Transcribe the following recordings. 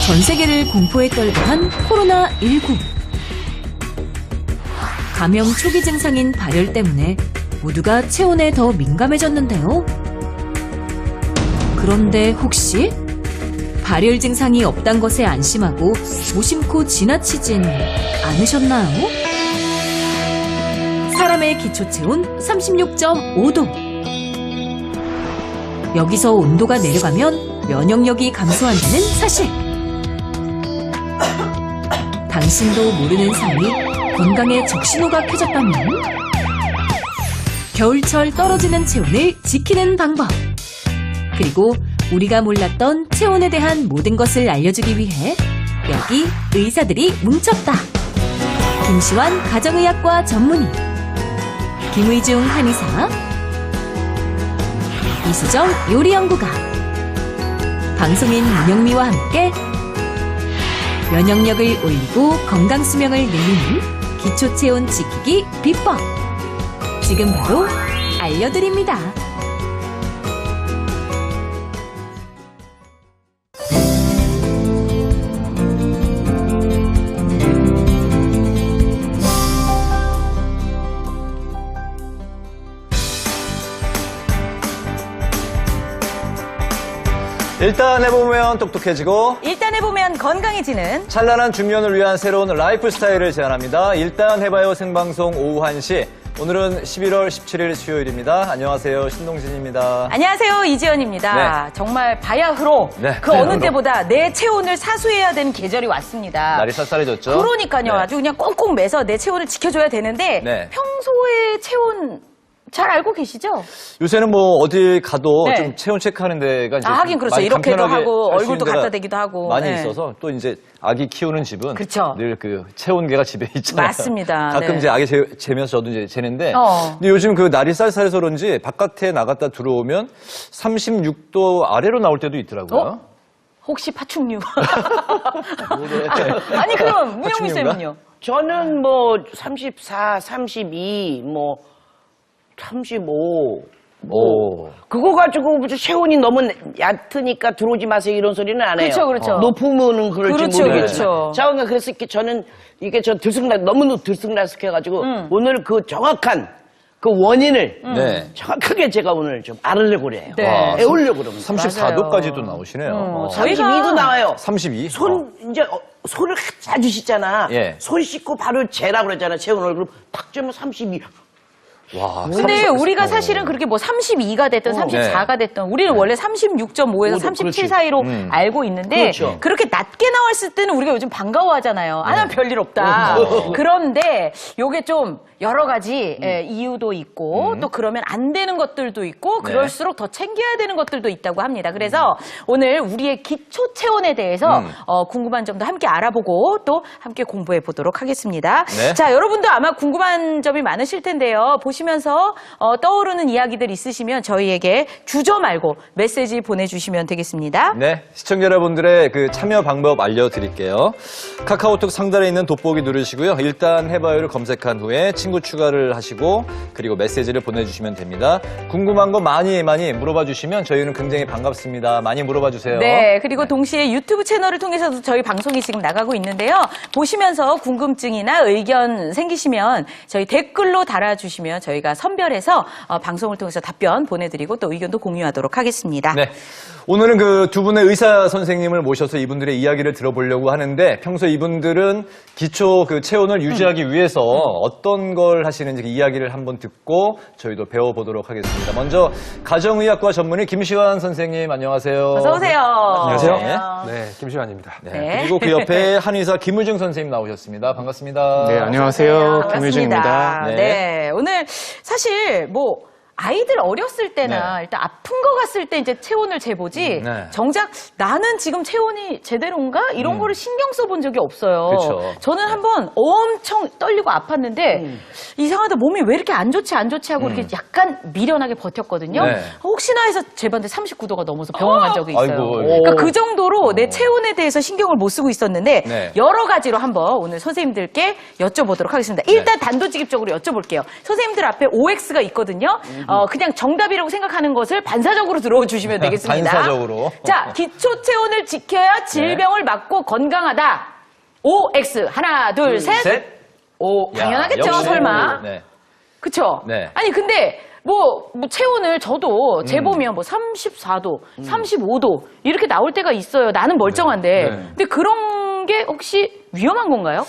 전 세계를 공포에 떨게 한 코로나19. 감염 초기 증상인 발열 때문에 모두가 체온에 더 민감해졌는데요. 그런데 혹시 발열 증상이 없단 것에 안심하고 무심코 지나치진 않으셨나요? 사람의 기초 체온 36.5도. 여기서 온도가 내려가면 면역력이 감소한다는 사실. 당신도 모르는 사이 건강에 적신호가 켜졌다면 겨울철 떨어지는 체온을 지키는 방법, 그리고 우리가 몰랐던 체온에 대한 모든 것을 알려주기 위해 여기 의사들이 뭉쳤다. 김시환 가정의학과 전문의, 김의중 한의사, 이수정 요리연구가, 방송인 문영미와 함께 면역력을 올리고 건강수명을 늘리는 기초체온 지키기 비법, 지금 바로 알려드립니다. 일단 해보면 똑똑해지고 일단 해보면 건강해지는 찬란한 중년을 위한 새로운 라이프 스타일을 제안합니다. 일단 해봐요 생방송 오후 1시. 오늘은 11월 17일 수요일입니다. 안녕하세요. 신동진입니다. 안녕하세요. 이지연입니다. 네. 정말 바야흐로 네, 그 바야흐로. 어느 때보다 내 체온을 사수해야 되는 계절이 왔습니다. 날이 쌀쌀해졌죠? 그러니까요. 네. 아주 그냥 꽁꽁 매서 내 체온을 지켜줘야 되는데 네. 평소에 체온 잘 알고 계시죠? 요새는 뭐 어디 가도 네. 좀 체온 체크하는 데가 이제 하긴 그렇죠. 많이 이렇게도 간편하게 하고 할수 얼굴도 있는 데가 갖다 대기도 하고. 많이 네. 있어서 또 이제 아기 키우는 집은 그쵸. 늘 그 체온계가 집에 있잖아요. 맞습니다. 가끔 네. 이제 아기 재면서 저도 이제 재는데 어. 근데 요즘 그 날이 쌀쌀해서 그런지 바깥에 나갔다 들어오면 36도 아래로 나올 때도 있더라고요. 어? 혹시 파충류? 뭐래? 아니 그럼 문영미 파충류인가? 쌤은요? 저는 뭐 34, 32, 뭐 35. 오. 그거 가지고 무슨 체온이 너무 얕으니까 들어오지 마세요 이런 소리는 안 해요. 그렇죠, 그렇죠. 높으면은 그럴지 그렇죠, 모르겠지만. 그렇죠. 자, 그러니까 그래서 이렇게 저는 이게 저 너무 들쑥날쑥해가지고 오늘 그 정확한 그 원인을 네. 정확하게 제가 오늘 좀 알으려고 그래요. 네. 와, 배우려고 그럽니다. 34도까지도 나오시네요. 저희가 32도 나와요. 32? 이제 손을 자주 씻잖아. 예. 손 씻고 바로 재라고 그랬잖아. 체온을. 그럼 탁 재면 32. 와. 근데 우리가 사실은 그렇게 뭐 32가 됐든 34가 됐든 우리는 원래 36.5에서 37 그렇지. 사이로 알고 있는데 그렇죠. 그렇게 낮게 나왔을 때는 우리가 요즘 반가워하잖아요. 아, 난 별일 없다. 그런데 요게 좀 여러 가지 이유도 있고 또 그러면 안 되는 것들도 있고 그럴수록 더 챙겨야 되는 것들도 있다고 합니다. 그래서 오늘 우리의 기초 체온에 대해서 궁금한 점도 함께 알아보고 또 함께 공부해 보도록 하겠습니다. 네. 자, 여러분도 아마 궁금한 점이 많으실 텐데요. 보시면서 떠오르는 이야기들 있으시면 저희에게 주저 말고 메시지 보내주시면 되겠습니다. 네, 시청자 여러분들의 그 참여 방법 알려드릴게요. 카카오톡 상단에 있는 돋보기 누르시고요. 일단 해봐요를 검색한 후에 친구 추가를 하시고 그리고 메시지를 보내주시면 됩니다. 궁금한 거 많이 물어봐 주시면 저희는 굉장히 반갑습니다. 많이 물어봐 주세요. 네, 그리고 동시에 유튜브 채널을 통해서도 저희 방송이 지금 나가고 있는데요. 보시면서 궁금증이나 의견 생기시면 저희 댓글로 달아주시면 저희가 선별해서 방송을 통해서 답변 보내드리고 또 의견도 공유하도록 하겠습니다. 네. 오늘은 그 두 분의 의사 선생님을 모셔서 이분들의 이야기를 들어보려고 하는데 평소 이분들은 기초 그 체온을 유지하기 위해서 어떤 걸 하시는지 그 이야기를 한번 듣고 저희도 배워보도록 하겠습니다. 먼저 가정의학과 전문의 김시환 선생님 안녕하세요. 어서 오세요. 안녕하세요. 네, 김시환입니다. 네. 네. 그리고 그 옆에 한의사 김의중 선생님 나오셨습니다. 반갑습니다. 네, 안녕하세요. 반갑습니다. 김의중입니다. 네. 네, 오늘 사실 뭐 아이들 어렸을 때나 네. 일단 아픈 거 갔을 때 이제 체온을 재보지 네. 정작 나는 지금 체온이 제대로인가? 이런 거를 신경 써본 적이 없어요. 그쵸. 저는 한번 엄청 떨리고 아팠는데 이상하다 몸이 왜 이렇게 안 좋지 하고 이렇게 약간 미련하게 버텼거든요. 네. 혹시나 해서 제반대 39도가 넘어서 병원 간 적이 있어요. 아이고. 그러니까 그 정도로 내 체온에 대해서 신경을 못 쓰고 있었는데 네. 여러 가지로 한번 오늘 선생님들께 여쭤보도록 하겠습니다. 일단 단도직입적으로 여쭤볼게요. 선생님들 앞에 OX가 있거든요. 그냥 정답이라고 생각하는 것을 반사적으로 들어주시면 되겠습니다. 반사적으로. 자, 기초 체온을 지켜야 질병을 막고 건강하다. OX. 하나, 둘, 셋. 오, 당연하겠죠, 역시. 설마. 네. 그쵸? 네. 아니, 근데, 뭐 체온을 저도 재보면 뭐 34도, 35도, 이렇게 나올 때가 있어요. 나는 멀쩡한데. 네. 근데 그런 게 혹시 위험한 건가요?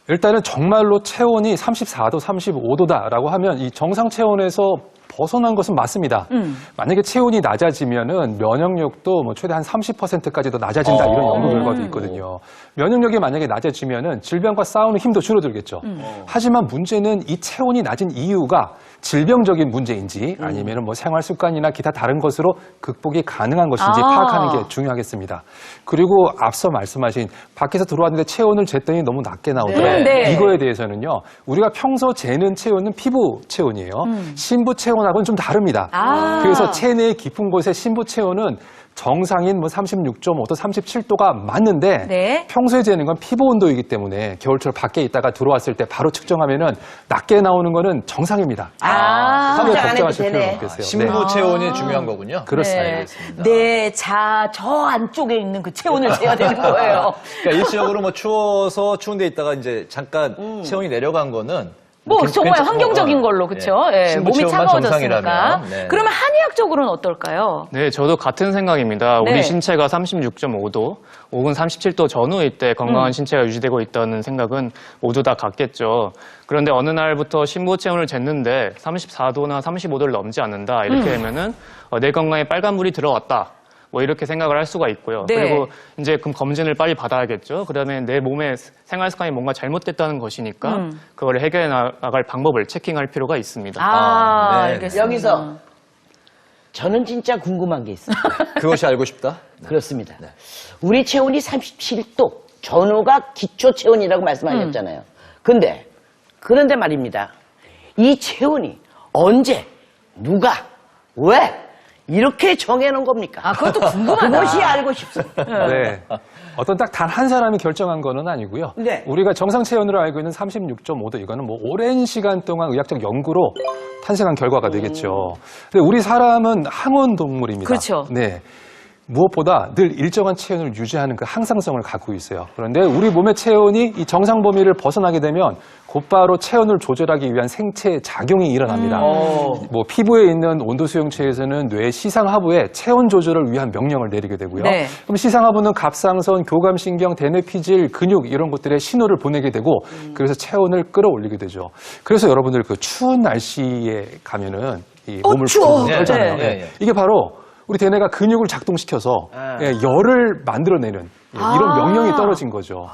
일단은 정말로 체온이 34도, 35도다라고 하면 이 정상 체온에서 벗어난 것은 맞습니다. 만약에 체온이 낮아지면은 면역력도 뭐 최대 한 30%까지도 낮아진다 이런 연구 결과도 있거든요. 면역력이 만약에 낮아지면은 질병과 싸우는 힘도 줄어들겠죠. 하지만 문제는 이 체온이 낮은 이유가 질병적인 문제인지 아니면은 뭐 생활 습관이나 기타 다른 것으로 극복이 가능한 것인지 파악하는 게 중요하겠습니다. 그리고 앞서 말씀하신 밖에서 들어왔는데 체온을 쟀더니 너무 낮게 나오더라고요. 네. 이거에 대해서는요. 우리가 평소 재는 체온은 피부 체온이에요. 신부 체온하고는 좀 다릅니다. 그래서 체내의 깊은 곳의 신부 체온은 정상인 뭐 36.5도, 37도가 맞는데 네. 평소에 재는 건 피부 온도이기 때문에 겨울철 밖에 있다가 들어왔을 때 바로 측정하면은 낮게 나오는 거는 정상입니다. 크게 걱정 안 해도 걱정하실 필요는 되네. 없겠어요. 신부 체온이 중요한 거군요. 그렇습니다. 네. 알겠습니다. 네, 저 안쪽에 있는 그 체온을 재야 되는 거예요. 그러니까 일시적으로 뭐 추워서 추운 데 있다가 이제 잠깐 체온이 내려간 거는 뭐 정말 괜찮- 환경적인 걸로, 그쵸? 예, 신부 몸이 체온만 차가워졌으니까. 정상이라면, 네. 그러면 한의학적으로는 어떨까요? 네, 저도 같은 생각입니다. 네. 우리 신체가 36.5도 혹은 37도 전후일 때 건강한 신체가 유지되고 있다는 생각은 모두 다 같겠죠. 그런데 어느 날부터 신부 체온을 쟀는데 34도나 35도를 넘지 않는다. 이렇게 되면은 내 건강에 빨간불이 들어왔다. 뭐 이렇게 생각을 할 수가 있고요. 네. 그리고 이제 그럼 검진을 빨리 받아야겠죠. 그다음에 내 몸의 생활 습관이 뭔가 잘못됐다는 것이니까 그걸 해결해 나갈 방법을 체킹할 필요가 있습니다. 네. 알겠습니다. 여기서 저는 진짜 궁금한 게 있어요. 그것이 알고 싶다. 그렇습니다. 우리 체온이 37도, 전후가 기초 체온이라고 말씀하셨잖아요. 그런데 말입니다. 이 체온이 언제, 누가, 왜 이렇게 정해놓은 겁니까? 아, 그것도 궁금하다. 그것이 알고 싶습니다. 네. 어떤 딱 단 한 사람이 결정한 거는 아니고요. 네. 우리가 정상 체온으로 알고 있는 36.5도 이거는 뭐 오랜 시간 동안 의학적 연구로 탄생한 결과가 되겠죠. 근데 우리 사람은 항온 동물입니다. 그렇죠. 네. 무엇보다 늘 일정한 체온을 유지하는 그 항상성을 갖고 있어요. 그런데 우리 몸의 체온이 이 정상 범위를 벗어나게 되면 곧바로 체온을 조절하기 위한 생체 작용이 일어납니다. 뭐 피부에 있는 온도 수용체에서는 뇌 시상하부에 체온 조절을 위한 명령을 내리게 되고요. 네. 그럼 시상하부는 갑상선, 교감신경, 대뇌피질, 근육 이런 것들의 신호를 보내게 되고 그래서 체온을 끌어올리게 되죠. 그래서 여러분들 그 추운 날씨에 가면은 이 몸을 추워. 푹 떨잖아요. 네, 네, 네. 이게 바로 우리 대뇌가 근육을 작동시켜서 열을 만들어내는 이런 명령이 떨어진 거죠.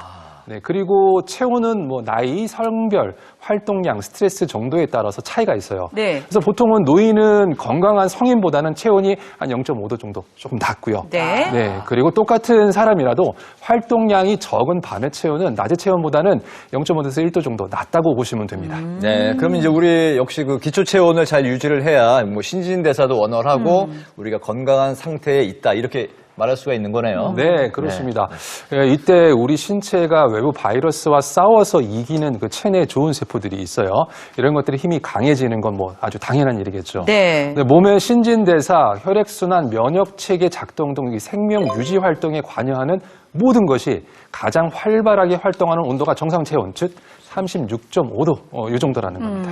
네, 그리고 체온은 뭐 나이, 성별, 활동량, 스트레스 정도에 따라서 차이가 있어요. 네. 그래서 보통은 노인은 건강한 성인보다는 체온이 한 0.5도 정도 조금 낮고요. 네. 그리고 똑같은 사람이라도 활동량이 적은 밤의 체온은 낮의 체온보다는 0.5도에서 1도 정도 낮다고 보시면 됩니다. 네, 그럼 이제 우리 역시 그 기초 체온을 잘 유지를 해야 뭐 신진대사도 원활하고 우리가 건강한 상태에 있다 이렇게 말할 수가 있는 거네요. 네, 그렇습니다. 예, 이때 우리 신체가 외부 바이러스와 싸워서 이기는 그 체내 좋은 세포들이 있어요. 이런 것들이 힘이 강해지는 건 뭐 아주 당연한 일이겠죠. 네. 근데 몸의 신진대사, 혈액순환, 면역체계 작동 등 이 생명 유지 활동에 관여하는 모든 것이 가장 활발하게 활동하는 온도가 정상 체온, 즉 36.5도 이 정도라는 겁니다.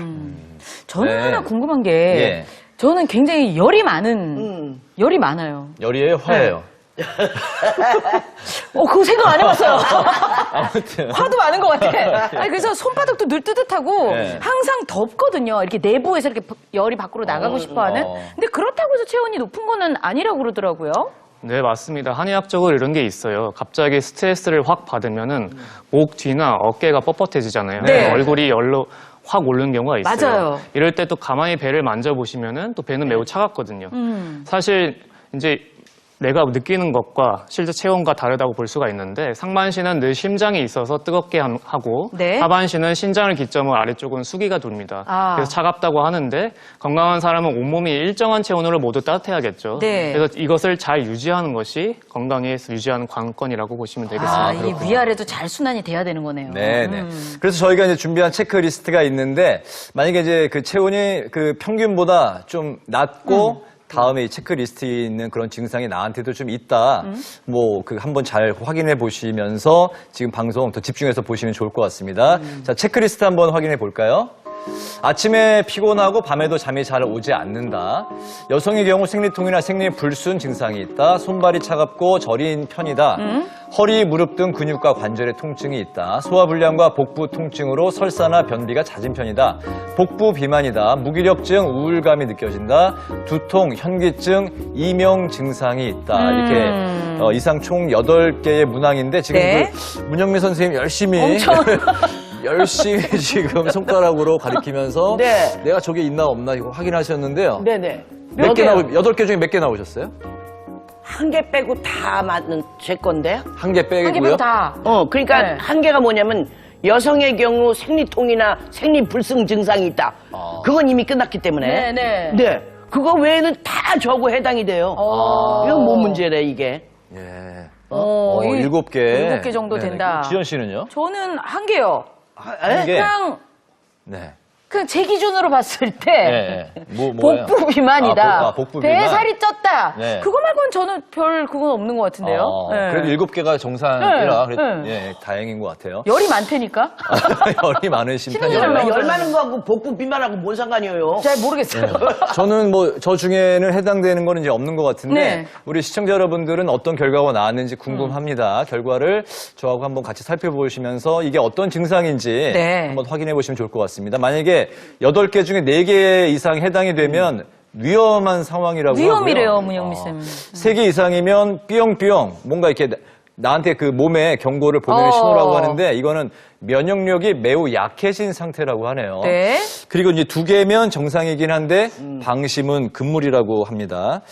저는 네. 하나 궁금한 게 예. 저는 굉장히 열이 많아요. 열이에요, 화예요. 그거 생각 안 해봤어요. 아무튼. 화도 많은 것 같아. 아니, 그래서 손바닥도 늘 뜨뜻하고 네. 항상 덥거든요. 이렇게 내부에서 이렇게 열이 밖으로 나가고 싶어하는. 근데 그렇다고 해서 체온이 높은 거는 아니라고 그러더라고요. 네, 맞습니다. 한의학적으로 이런 게 있어요. 갑자기 스트레스를 확 받으면은 목 뒤나 어깨가 뻣뻣해지잖아요. 네. 얼굴이 열로 확 오르는 경우가 있어요. 맞아요. 이럴 때 또 가만히 배를 만져보시면은 또 배는 매우 차갑거든요. 사실 이제 내가 느끼는 것과 실제 체온과 다르다고 볼 수가 있는데 상반신은 늘 심장이 있어서 뜨겁게 하고 네. 하반신은 신장을 기점으로 아래쪽은 수기가 돕니다. 아. 그래서 차갑다고 하는데 건강한 사람은 온몸이 일정한 체온으로 모두 따뜻해야겠죠. 네. 그래서 이것을 잘 유지하는 것이 건강에 유지하는 관건이라고 보시면 되겠습니다. 아, 이 위아래도 잘 순환이 돼야 되는 거네요. 네네. 그래서 저희가 이제 준비한 체크리스트가 있는데 만약에 이제 그 체온이 그 평균보다 좀 낮고 다음에 이 체크리스트에 있는 그런 증상이 나한테도 좀 있다. 뭐 그 한번 잘 확인해 보시면서 지금 방송 더 집중해서 보시면 좋을 것 같습니다. 자, 체크리스트 한번 확인해 볼까요? 아침에 피곤하고 밤에도 잠이 잘 오지 않는다. 여성의 경우 생리통이나 생리불순 증상이 있다. 손발이 차갑고 저린 편이다. 허리, 무릎 등 근육과 관절의 통증이 있다. 소화불량과 복부 통증으로 설사나 변비가 잦은 편이다. 복부 비만이다. 무기력증, 우울감이 느껴진다. 두통, 현기증, 이명 증상이 있다. 이렇게 이상 총 8개의 문항인데 지금 네. 그 문영미 선생님 열심히 열심히 지금 손가락으로 가리키면서 네. 내가 저게 있나 없나 이거 확인하셨는데요. 네네. 몇 개 개요? 8개 중에 몇 개 나오셨어요? 한 개 빼고 다 맞는 제 건데요. 한 개 한 개 빼고요. 빼고 다. 그러니까 네. 한 개가 뭐냐면 여성의 경우 생리통이나 생리불순 증상이 있다. 그건 이미 끝났기 때문에. 네네. 네. 그거 외에는 다 저거 해당이 돼요. 이건 뭐 문제래 이게. 예. 이 7개. 7개 정도 된다. 지연 씨는요? 저는 한 개요. 한 개. 그냥 네. 그 제 기준으로 봤을 때 네. 뭐예요? 복부 비만이다. 복부 비만. 배에 살이 쪘다. 네. 그거 말고는 저는 별 그건 없는 것 같은데요. 네. 그래도 7개가 정상이라 네. 그래도 네. 예, 다행인 것 같아요. 열이 많다니까? 열이 많으신 신은이랑 편이에요. 나오잖아요. 열 많은 거하고 복부 비만하고 뭔 상관이에요? 잘 모르겠어요. 저는 뭐 저 중에는 해당되는 거는 이제 없는 것 같은데 네. 우리 시청자 여러분들은 어떤 결과가 나왔는지 궁금합니다. 결과를 저하고 한번 같이 살펴보시면서 이게 어떤 증상인지 네. 한번 확인해 보시면 좋을 것 같습니다. 만약에 8개 중에 4개 이상 해당이 되면 위험한 상황이라고 위험이래요, 하고요. 문영미 쌤은. 3개 이상이면 삐용삐용 뭔가 이렇게 나한테 그 몸에 경고를 보내는 신호라고 하는데 이거는 면역력이 매우 약해진 상태라고 하네요. 네. 그리고 이제 2개면 정상이긴 한데 방심은 금물이라고 합니다.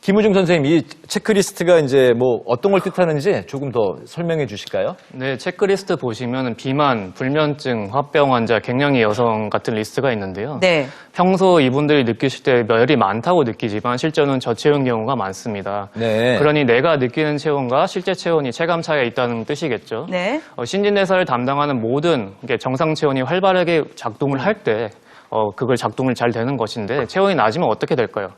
김우중 선생님, 이 체크리스트가 이제 뭐 어떤 걸 뜻하는지 조금 더 설명해 주실까요? 네, 체크리스트 보시면 비만, 불면증, 화병 환자, 갱년기 여성 같은 리스트가 있는데요. 네. 평소 이분들이 느끼실 때 열이 많다고 느끼지만 실제로는 저체온 경우가 많습니다. 네. 그러니 내가 느끼는 체온과 실제 체온이 체감 차이가 있다는 뜻이겠죠. 네. 신진대사를 담당하는 모든 정상 체온이 활발하게 작동을 할 때 그걸 작동을 잘 되는 것인데 체온이 낮으면 어떻게 될까요?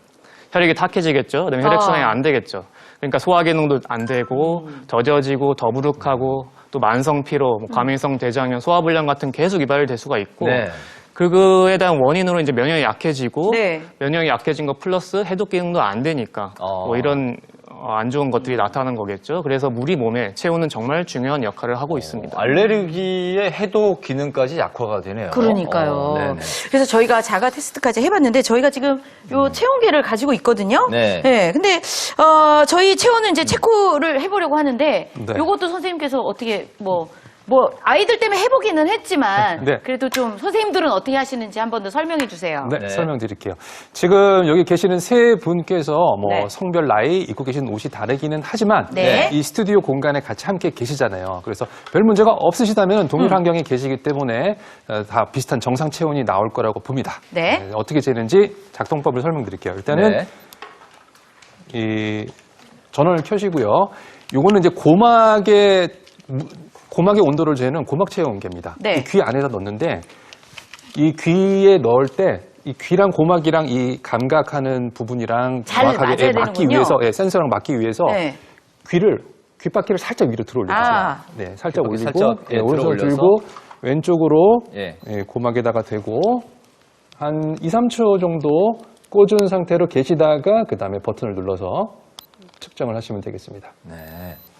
혈액이 탁해지겠죠. 그다음에 혈액순환이 안 되겠죠. 그러니까 소화 기능도 안 되고 더뎌지고 더부룩하고 또 만성 피로, 과민성 대장염, 소화불량 같은 계속 유발이 될 수가 있고 네. 그거에 대한 원인으로 이제 면역이 약해지고 네. 면역이 약해진 거 플러스 해독 기능도 안 되니까 뭐 이런 안 좋은 것들이 나타나는 거겠죠. 그래서 우리 몸에 체온은 정말 중요한 역할을 하고 있습니다. 알레르기의 해독 기능까지 약화가 되네요. 그러니까요. 네네. 그래서 저희가 자가 테스트까지 해봤는데 저희가 지금 요 체온계를 가지고 있거든요. 네. 근데 저희 체온은 이제 체크를 해보려고 하는데 네. 요것도 선생님께서 어떻게 뭐 아이들 때문에 해보기는 했지만 네. 그래도 좀 선생님들은 어떻게 하시는지 한 번 더 설명해 주세요. 네, 네. 설명드릴게요. 지금 여기 계시는 세 분께서 뭐 네. 성별, 나이, 입고 계신 옷이 다르기는 하지만 네. 이 스튜디오 공간에 같이 함께 계시잖아요. 그래서 별 문제가 없으시다면 동일 환경에 계시기 때문에 다 비슷한 정상 체온이 나올 거라고 봅니다. 네. 어떻게 재는지 작동법을 설명드릴게요. 일단은 네. 이 전원을 켜시고요. 요거는 이제 고막의 온도를 재는 고막 체온계입니다. 네. 이 귀 안에다 넣는데 이 귀에 넣을 때 이 귀랑 고막이랑 이 감각하는 부분이랑 잘 정확하게 맞아야 맞기 되는군요. 위해서 센서랑 맞기 위해서 네. 귓바퀴를 살짝 위로 들어 올려주세요. 아. 네, 살짝 귓바퀴 올리고 살짝, 예, 오른손을 들어 올려서. 들고 왼쪽으로 예. 고막에다가 대고 한 2, 3초 정도 꽂은 상태로 계시다가 그 다음에 버튼을 눌러서 측정을 하시면 되겠습니다. 네.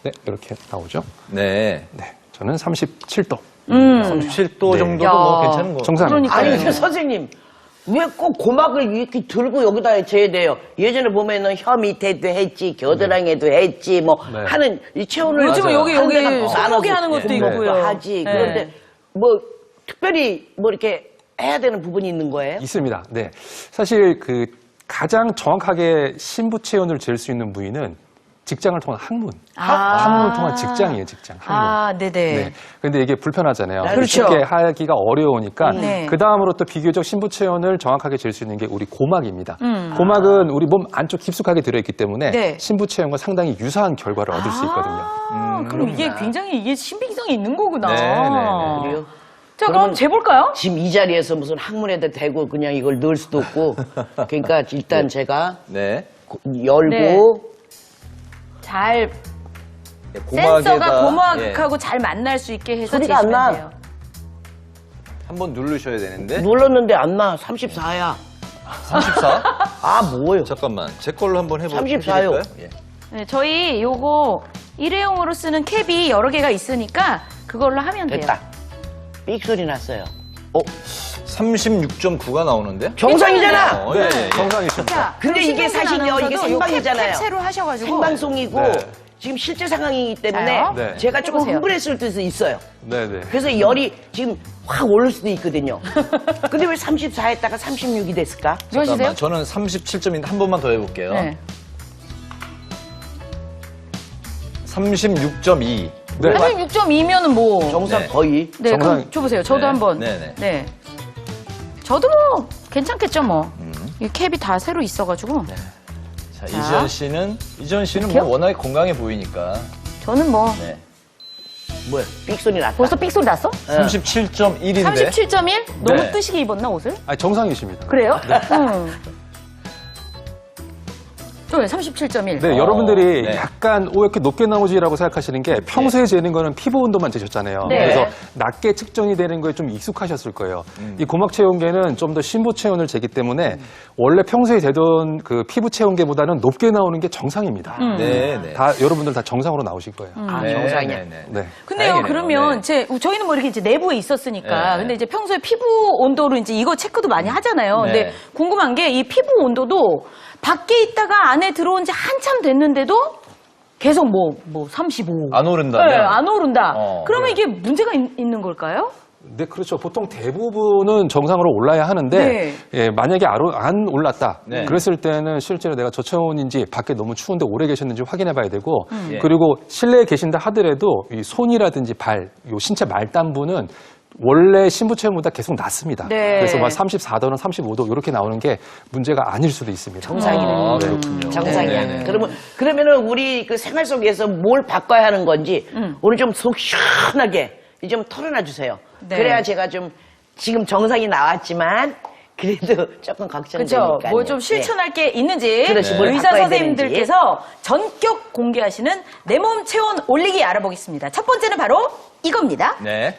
네, 이렇게 나오죠. 네. 네, 저는 37도. 37도 네. 정도도 야. 뭐 괜찮은 거. 정상. 그러니까. 아니 근데 선생님 왜 꼭 고막을 이렇게 들고 여기다 재야 돼요? 예전에 보면은 혀 밑에도 했지, 겨드랑이에도 했지, 뭐 네. 하는 이 체온을 요즘은 여기 한 데가 손목에 나눠서 하는 것도 네. 있고요. 하지. 네. 그런데 뭐 특별히 뭐 이렇게 해야 되는 부분이 있는 거예요? 있습니다. 네. 사실 그 가장 정확하게 신부 체온을 잴 수 있는 부위는 직장을 통한 학문. 아. 학문을 통한 직장이에요, 직장. 학문. 아, 네네. 네. 근데 이게 불편하잖아요. 그렇죠. 쉽게 하기가 어려우니까 네. 그 다음으로 또 비교적 신부 체온을 정확하게 잴 수 있는 게 우리 고막입니다. 고막은 우리 몸 안쪽 깊숙하게 들어있기 때문에 네. 신부 체온과 상당히 유사한 결과를 얻을 수 있거든요. 그럼 이게 굉장히 이게 신빙성이 있는 거구나. 네. 그래요? 자, 그럼 재볼까요? 지금 이 자리에서 무슨 학문에다 대고 그냥 이걸 넣을 수도 없고. 그러니까 일단 제가 네. 열고 네. 잘 센서가 고막하고 잘 만날 수 있게 해서 소리가 안 나. 재시면 돼요. 한번 누르셔야 되는데. 눌렀는데 안 나. 34야. 34? 아, 뭐요? 잠깐만. 제 걸로 한번 해볼까요? 34 요. 예. 네, 저희 요거 일회용으로 쓰는 캡이 여러 개가 있으니까 그걸로 하면 돼요. 됐다. 삑 소리 났어요. 36.9가 나오는데? 정상이잖아! 예, 예. 정상이십니다. 자, 근데 그럼 이게 사실요, 이게 아나운서도 요 생방이잖아요. 캡 새로 하셔가지고 생방송이고 네. 지금 실제 상황이기 때문에 자요? 네. 제가 조금 해보세요. 흥분했을 때도 있어요. 네네. 그래서 열이 지금 확 오를 수도 있거든요. 근데 왜 34했다가 36이 됐을까? 누구시세요? 잠깐만. 저는 37점인데 한 번만 더 해볼게요. 네. 36.2. 네. 36.2면은 뭐. 정상 네. 거의. 네, 정상- 그럼 줘보세요. 저도 네. 한번. 네네. 네. 저도 뭐, 괜찮겠죠, 뭐. 이 캡이 다 새로 있어가지고. 자, 이지연 씨는 뭐 이렇게요? 워낙에 건강해 보이니까. 저는 뭐. 네. 뭐야? 삑 소리 났다. 벌써 삑소리 났어? 37.1인데. 37.1? 너무 네. 뜨시게 입었나, 옷을? 아니, 정상이십니다. 그래요? 네, 37.1. 네, 여러분들이 네. 약간 이렇게 높게 나오지라고 생각하시는 게 평소에 재는 거는 피부 온도만 재셨잖아요. 네. 그래서 낮게 측정이 되는 거에 좀 익숙하셨을 거예요. 이 고막 체온계는 좀 더 신부 체온을 재기 때문에 원래 평소에 재던 그 피부 체온계보다는 높게 나오는 게 정상입니다. 네, 네. 다 여러분들 다 정상으로 나오실 거예요. 아, 네, 정상이야. 네, 네. 네. 근데요, 다행이네요. 그러면 네. 저희는 뭐 이렇게 이제 내부에 있었으니까. 네. 근데 이제 평소에 피부 온도로 이제 이거 체크도 많이 하잖아요. 네. 근데 궁금한 게 이 피부 온도도 밖에 있다가 안에 들어온 지 한참 됐는데도 계속 35. 안 오른다면? 네, 안 오른다. 그러면 네. 이게 문제가 있는 걸까요? 네, 그렇죠. 보통 대부분은 정상으로 올라야 하는데, 네. 예, 만약에 안 올랐다. 네. 그랬을 때는 실제로 내가 저체온인지 밖에 너무 추운데 오래 계셨는지 확인해 봐야 되고, 예. 그리고 실내에 계신다 하더라도 이 손이라든지 요 신체 말단부는 원래 신부 체온보다 계속 낮습니다. 네. 그래서 막 34도나 35도 이렇게 나오는 게 문제가 아닐 수도 있습니다. 정상이네. 아, 그렇군요. 정상이야. 네, 네. 그러면은 우리 그 생활 속에서 뭘 바꿔야 하는 건지 오늘 좀 속 시원하게 좀 털어놔 주세요. 네. 그래야 제가 좀 지금 정상이 나왔지만 그래도 조금 걱정되니까요. 그렇죠. 뭐 좀 실천할 게 있는지 그렇지, 뭘 의사 바꿔야 선생님들께서 전격 공개하시는 내 몸 체온 올리기 알아보겠습니다. 첫 번째는 바로 이겁니다. 네.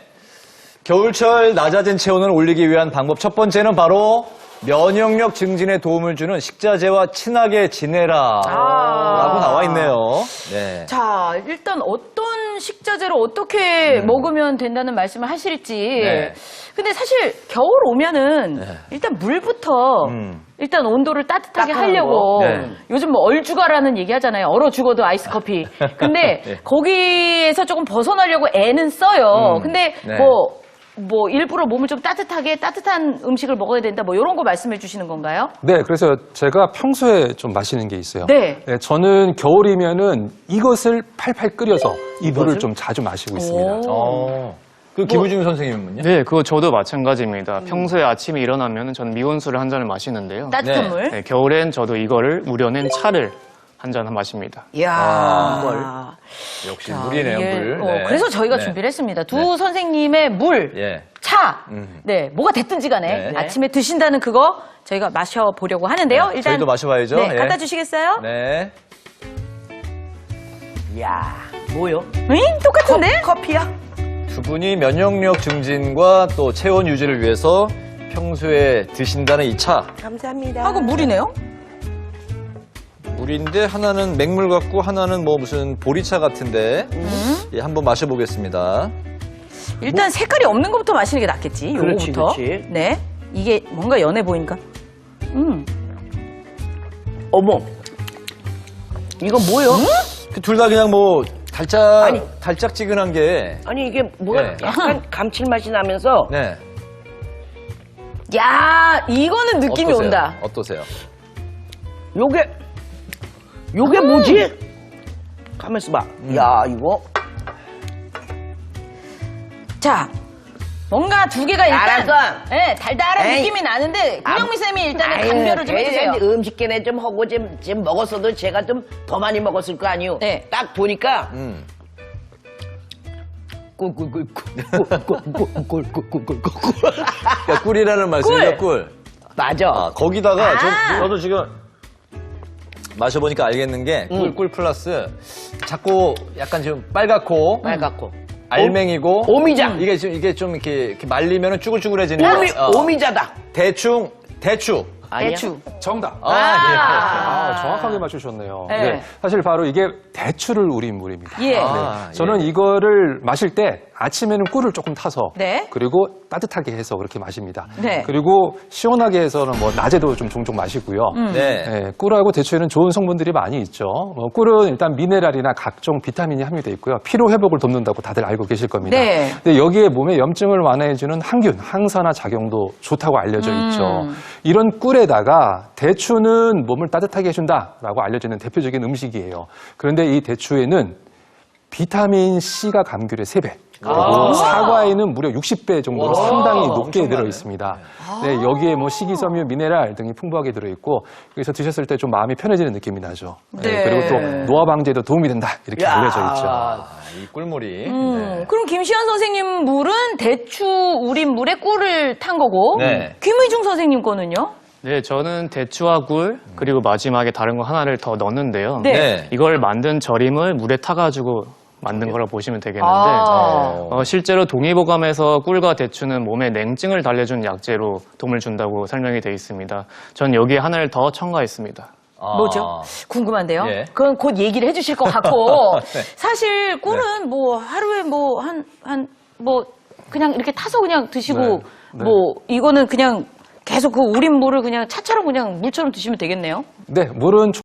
겨울철 낮아진 체온을 올리기 위한 방법 첫 번째는 바로 면역력 증진에 도움을 주는 식자재와 친하게 지내라 라고 나와 있네요. 네. 자, 일단 어떤 식자재를 어떻게 먹으면 된다는 말씀을 하실지. 네. 근데 사실 겨울 오면은 일단 물부터 일단 온도를 따뜻하게 따뜻한 하려고 거. 네. 요즘 뭐 얼죽아라는 얘기 하잖아요. 얼어 죽어도 아이스 커피. 근데 네. 거기에서 조금 벗어나려고 애는 써요. 근데 네. 뭐 일부러 몸을 좀 따뜻한 음식을 먹어야 된다. 뭐 이런 거 말씀해 주시는 건가요? 네, 그래서 제가 평소에 좀 마시는 게 있어요. 네. 저는 겨울이면은 이것을 팔팔 끓여서 이 물을 좀 자주 마시고 있습니다. 그 김우중 선생님은요? 네, 그거 저도 마찬가지입니다. 평소에 아침에 일어나면 저는 미온수를 한 잔을 마시는데요. 따뜻한 네. 물. 네, 겨울엔 저도 이거를 우려낸 차를 한 잔 마십니다. 이야. 역시 물이네요, 이게, 물. 네. 그래서 저희가 네. 준비를 했습니다. 두 선생님의 물, 예. 차, 네, 뭐가 됐든지 간에 네. 아침에 드신다는 그거 저희가 마셔보려고 하는데요. 네, 일단 저희도 마셔봐야죠. 네, 예. 갖다 주시겠어요? 네. 이야, 뭐요? 응? 똑같은데? 커피야? 두 분이 면역력 증진과 또 체온 유지를 위해서 평소에 드신다는 이 차. 감사합니다. 하고 물이네요? 물인데 하나는 맹물 같고 하나는 뭐 무슨 보리차 같은데 예, 한번 마셔보겠습니다. 일단 색깔이 없는 것부터 마시는 게 낫겠지. 그렇지, 요거부터. 그렇지. 네. 이게 뭔가 연해 보이니까. 어머, 이거 뭐요? 둘 다 그냥 뭐 달짝지근한 게. 아니 이게 뭐가 네. 약간 감칠맛이 나면서 네. 야, 이거는 느낌이 어떠세요? 온다. 어떠세요? 요게 뭐지? 가만 있어봐. 야, 이거. 자, 뭔가 두 개가 일단 알았어. 예, 달달한 에이. 느낌이 나는데 구영미 쌤이 일단은 아유, 감별을 좀 해주세요. 음식계네 좀 하고 지금 먹었어도 제가 좀 더 많이 먹었을 거 아니요. 네. 딱 보니까 그러니까 꿀이라는 말씀이죠, 꿀. 맞아. 아, 거기다가 저도 지금 마셔보니까 알겠는 게 꿀 플러스 자꾸 약간 좀 빨갛고 빨갛고. 알맹이고 오미자. 이게 좀 이렇게 말리면 쭈글쭈글해지는 오미자다. 대추 아니야? 대추. 정답. 정확하게 맞추셨네요. 네. 네, 사실 바로 이게 대추를 우린 물입니다. 예. 저는 이거를 마실 때 아침에는 꿀을 조금 타서 네. 그리고 따뜻하게 해서 그렇게 마십니다. 네. 그리고 시원하게 해서는 뭐 낮에도 좀 종종 마시고요. 네. 네, 꿀하고 대추에는 좋은 성분들이 많이 있죠. 꿀은 일단 미네랄이나 각종 비타민이 함유되어 있고요. 피로 회복을 돕는다고 다들 알고 계실 겁니다. 네. 근데 여기에 몸의 염증을 완화해주는 항균, 항산화 작용도 좋다고 알려져 있죠. 이런 꿀에다가 대추는 몸을 따뜻하게 해준다라고 알려지는 대표적인 음식이에요. 그런데 이 대추에는 비타민 C가 감귤의 3배. 그리고 사과에는 무려 60배 정도로 상당히 높게 들어 있습니다. 네, 여기에 뭐 식이섬유, 미네랄 등이 풍부하게 들어 있고 그래서 드셨을 때 좀 마음이 편해지는 느낌이 나죠. 네. 그리고 또 노화 방지에도 도움이 된다 이렇게 알려져 있죠. 이 꿀물이. 그럼 김시환 선생님 물은 대추 우린 물에 꿀을 탄 거고 네. 김의중 선생님 거는요? 네, 저는 대추와 꿀 그리고 마지막에 다른 거 하나를 더 넣었는데요. 네. 이걸 만든 절임을 물에 타가지고 만든 거라 보시면 되겠는데 아. 실제로 동의보감에서 꿀과 대추는 몸에 냉증을 달래준 약재로 도움을 준다고 설명이 되어 있습니다. 전 여기에 하나를 더 첨가했습니다. 뭐죠? 궁금한데요. 예. 그건 곧 얘기를 해주실 것 같고 사실 꿀은 뭐 하루에 뭐 뭐 그냥 이렇게 타서 그냥 드시고 뭐 이거는 그냥 계속 그 우린 물을 그냥 차처럼 그냥 물처럼 드시면 되겠네요. 네, 물은